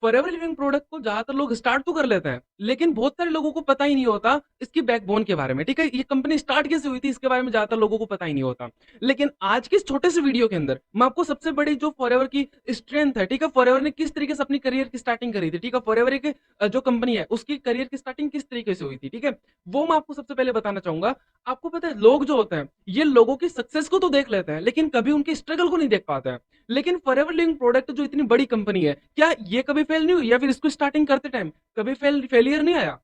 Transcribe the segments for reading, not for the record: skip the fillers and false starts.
Forever living product को ज्यादातर लोग स्टार्ट तो कर लेते हैं, लेकिन बहुत सारे लोगों को पता ही नहीं होता इसकी बैकबोन के बारे में। ठीक है, ये कंपनी स्टार्ट कैसे हुई थी इसके बारे में ज्यादातर लोगों को पता ही नहीं होता। लेकिन आज के इस छोटे से वीडियो के अंदर मैं आपको सबसे बड़ी जो फॉरएवर की स्ट्रेंथ है, ठीक है, फॉरएवर ने किस तरीके से अपनी करियर की स्टार्टिंग करी थी, ठीक है, फॉरएवर एक जो कंपनी है उसकी करियर की स्टार्टिंग किस तरीके से हुई थी, ठीक है, वो मैं आपको सबसे पहले बताना चाहूंगा। आपको पता है लोग जो होते हैं ये लोगों की सक्सेस को तो देख लेते हैं लेकिन कभी उनके स्ट्रगल को नहीं देख पाते हैं। लेकिन फॉरएवर लिविंग प्रोडक्ट जो इतनी बड़ी कंपनी है, क्या ये कभी फेल नहीं हुई, या फिर इसको स्टार्टिंग करते टाइम कभी फेलियर नहीं आया?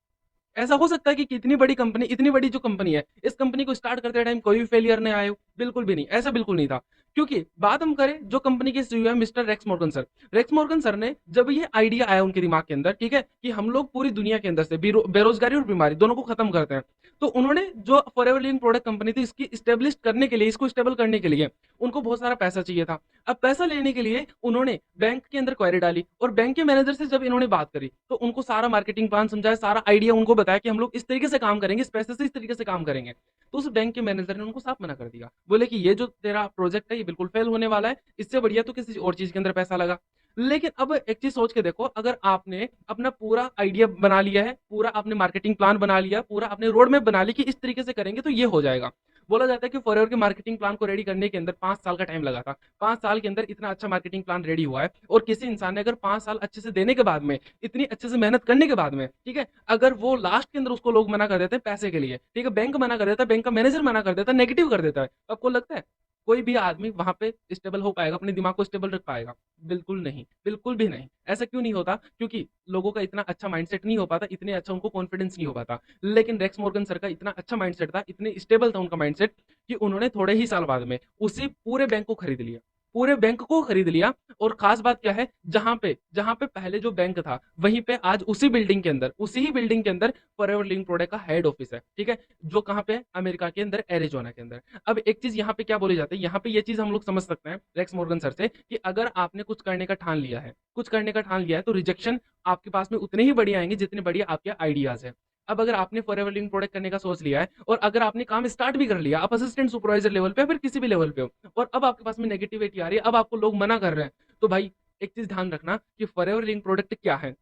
ऐसा हो सकता है कि इतनी बड़ी कंपनी, इतनी बड़ी जो कंपनी है, इस कंपनी को स्टार्ट करते टाइम कोई भी फेलियर नहीं आया? बिल्कुल भी नहीं, ऐसा बिल्कुल नहीं था। क्योंकि बात हम करें जो कंपनी के सीईओ है mister Rex Morgan sir, Rex Morgan sir ने जब ये आइडिया आया उनके दिमाग के अंदर, ठीक है, कि हम लोग पूरी दुनिया के अंदर से बेरोजगारी और बीमारी दोनों को खत्म करते हैं, तो उन्होंने जो फॉरएवर लिविंग प्रोडक्ट कंपनी थी इसकी स्टेब्लिश करने के लिए, इसको स्टेबल करने के लिए उनको बहुत सारा पैसा चाहिए था। अब पैसा लेने के लिए उन्होंने बैंक के अंदर क्वेरी डाली और बैंक के मैनेजर से जब इन्होंने बात करी तो उनको सारा मार्केटिंग प्लान समझाया, सारा आइडिया उनको बताया कि हम लोग इस तरीके से काम करेंगे, इस पैसे से इस तरीके से काम करेंगे। तो उस बैंक के मैनेजर ने उनको साफ मना कर दिया, बोले कि ये जो तेरा प्रोजेक्ट है ये बिल्कुल फेल होने वाला है, इससे बढ़िया तो किसी और चीज के अंदर पैसा लगा। लेकिन अब एक चीज सोच के देखो, अगर आपने अपना पूरा आइडिया बना लिया है, पूरा आपने मार्केटिंग प्लान बना लिया, पूरा आपने रोड मैप बना ली कि इस तरीके से करेंगे तो ये हो जाएगा। बोला जाता है कि फॉरएवर के मार्केटिंग प्लान को रेडी करने के अंदर 5 साल का टाइम लगा था। 5 साल के अंदर इतना अच्छा मार्केटिंग प्लान रेडी हुआ है, और किसी इंसान ने अगर 5 साल अच्छे से देने के बाद में, इतनी अच्छे से मेहनत करने के बाद में, ठीक है, अगर वो लास्ट के अंदर उसको लोग मना कर देते हैं पैसे के लिए, ठीक है, बैंक मना कर देता है, बैंक का मैनेजर मना कर देता है, नेगेटिव कर देता है, तो आपको लगता है कोई भी आदमी वहां पे स्टेबल हो पाएगा, अपने दिमाग को स्टेबल रख पाएगा? बिल्कुल नहीं, बिल्कुल भी नहीं। ऐसा क्यों नहीं होता? क्योंकि लोगों का इतना अच्छा माइंडसेट नहीं हो पाता, इतने अच्छा उनको कॉन्फिडेंस नहीं हो पाता। लेकिन रेक्स मॉर्गन सर का इतना अच्छा माइंडसेट था, इतने स्टेबल था उनका माइंडसेट, कि उन्होंने थोड़े ही साल बाद में उसी पूरे बैंक को खरीद लिया, पूरे बैंक को खरीद लिया। और खास बात क्या है, जहां पे पहले जो बैंक था वहीं पे आज उसी बिल्डिंग के अंदर, उसी ही बिल्डिंग के अंदर फॉरएवर लिविंग प्रोडक्ट का हेड ऑफिस है, ठीक है, जो कहाँ पे है? अमेरिका के अंदर, एरिजोना के अंदर। अब एक चीज यहाँ पे क्या बोली जाती है, यहाँ पे ये चीज हम लोग समझ सकते हैं रेक्स मॉर्गन सर से, कि अगर आपने कुछ करने का ठान लिया है, कुछ करने का ठान लिया है, तो रिजेक्शन आपके पास में उतने ही बढ़िया आएंगे जितने बढ़िया आपके आइडियाज है। अब अगर आपने फॉरएवर लिविंग प्रोडक्ट करने का सोच लिया है, और अगर आपने काम स्टार्ट भी कर लिया, आप असिस्टेंट सुपरवाइजर लेवल पे, फिर किसी भी लेवल पे हो, और अब आपके पास में नेगेटिविटी आ रही है, अब आपको लोग मना कर रहे हैं, तो भाई एक चीज ध्यान रखना कि फॉरएवर लिविंग प्रोडक्ट क्या है,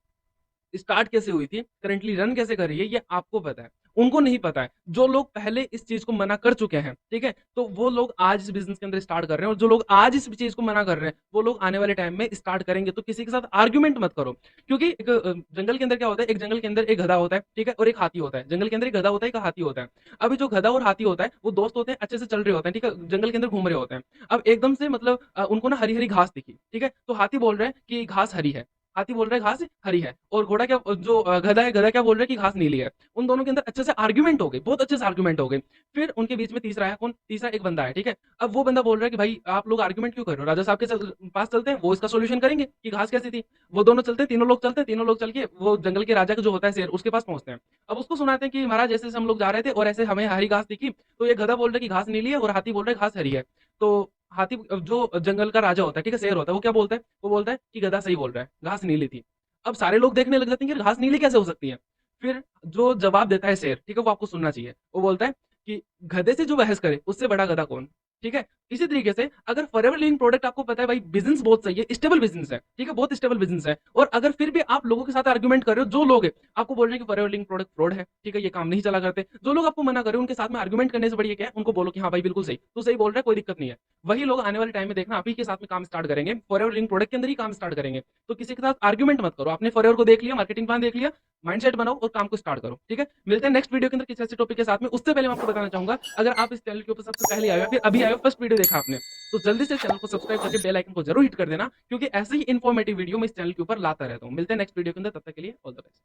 स्टार्ट कैसे हुई थी, करंटली रन कैसे कर रही है, ये आपको पता है, उनको नहीं पता है। जो लोग पहले इस चीज को मना कर चुके हैं, ठीक है, तो वो लोग आज इस बिजनेस के अंदर स्टार्ट कर रहे हैं, और जो लोग आज इस चीज को मना कर रहे हैं वो लोग आने वाले टाइम में स्टार्ट करेंगे। तो किसी के साथ आर्ग्यूमेंट मत करो, क्योंकि एक जंगल के अंदर क्या होता है, एक जंगल के अंदर एक गधा होता है, ठीक है, और एक हाथी होता है। जंगल के अंदर एक गधा होता है, एक हाथी होता है। अभी जो गधा और हाथी होता है वो दोस्त होते हैं, अच्छे से चल रहे होते हैं, ठीक है, जंगल के अंदर घूम रहे होते हैं। अब एकदम से मतलब उनको ना हरी हरी घास दिखी, ठीक है, तो हाथी बोल रहे हैं कि घास हरी है, हाथी बोल रहा है घास हरी है, और घोड़ा क्या, जो गधा है, गधा क्या बोल रहा है कि घास नीली है। उन दोनों के अंदर अच्छे से आर्ग्यूमेंट हो गई, बहुत अच्छे से आर्ग्यूमेंट हो गई। फिर उनके बीच में तीसरा है कौन? तीसरा एक बंदा है, ठीक है। अब वो बंदा बोल रहा है कि भाई आप लोग आर्ग्यूमेंट क्यों कर रहे हो, राजा साहब के पास चलते हैं, वो इसका सोल्यूशन करेंगे कि घास कैसी थी। वो दोनों चलते हैं, तीनों लोग चलते हैं, तीनों लोग चल के वो जंगल के राजा का जो होता है शेर, उसके पास पहुंचते हैं। अब उसको सुनाते हैं कि महाराज ऐसे हम लोग जा रहे थे और ऐसे हमें हरी घास दिखी, तो ये गधा बोल रहा है कि घास नीली है, और हाथी बोल रहा है घास हरी है। तो हाथी जो जंगल का राजा होता है, ठीक है, शेर होता है, वो क्या बोलता है? वो बोलता है कि गधा सही बोल रहा है, घास नीली थी। अब सारे लोग देखने लग जाते हैं कि घास नीली कैसे हो सकती है। फिर जो जवाब देता है शेर, ठीक है, वो आपको सुनना चाहिए। वो बोलता है कि गधे से जो बहस करे उससे बड़ा गधा कौन। ठीक है, इसी तरीके से अगर फॉरएवर लिविंग प्रोडक्ट आपको पता है भाई बिजनेस बहुत सही है, स्टेबल बिजनेस है, ठीक है, बहुत स्टेबल बिजनेस है, और अगर फिर भी आप लोगों के साथ आर्गुमेंट कर रहे हो, जो लोग हैं आपको बोल रहे हैं कि फॉरएवर लिविंग प्रोडक्ट फ्रॉड है, ठीक है, ये काम नहीं चला करते, जो लोग आपको मना कर रहे हो उनके साथ में आर्गुमेंट करने से बढ़िया क्या है, उनको बोलो कि हाँ भाई बिल्कुल सही, तू सही बोल रहा है, कोई दिक्कत नहीं है। वही लोग आने वाले टाइम में देखना आप ही के साथ में काम स्टार्ट करेंगे, फॉरएवर लिविंग प्रोडक्ट के अंदर ही काम स्टार्ट करेंगे। तो किसी के साथ आर्गुमेंट मत करो, आपने फॉरएवर को देख लिया, मार्केटिंग प्लान देख लिया, माइंडसेट बनाओ और काम को स्टार्ट करो। ठीक है, मिलते हैं नेक्स्ट वीडियो के अंदर किसी ऐसे टॉपिक के साथ में। उससे पहले मैं आपको बताना चाहूंगा, अगर आप इस चैनल के ऊपर सबसे पहले आए हो, फिर अभी आए हो, फर्स्ट वीडियो देखा आपने, तो जल्दी से चैनल को सब्सक्राइब करके बेल आइकन को जरूर हिट कर देना, क्योंकि ऐसे ही इन्फॉर्मेटिव वीडियो मैं इस चैनल के ऊपर लाता रहता हूँ। मिलते हैं नेक्स्ट वीडियो के अंदर, तब तक के लिए ऑल द बेस्ट।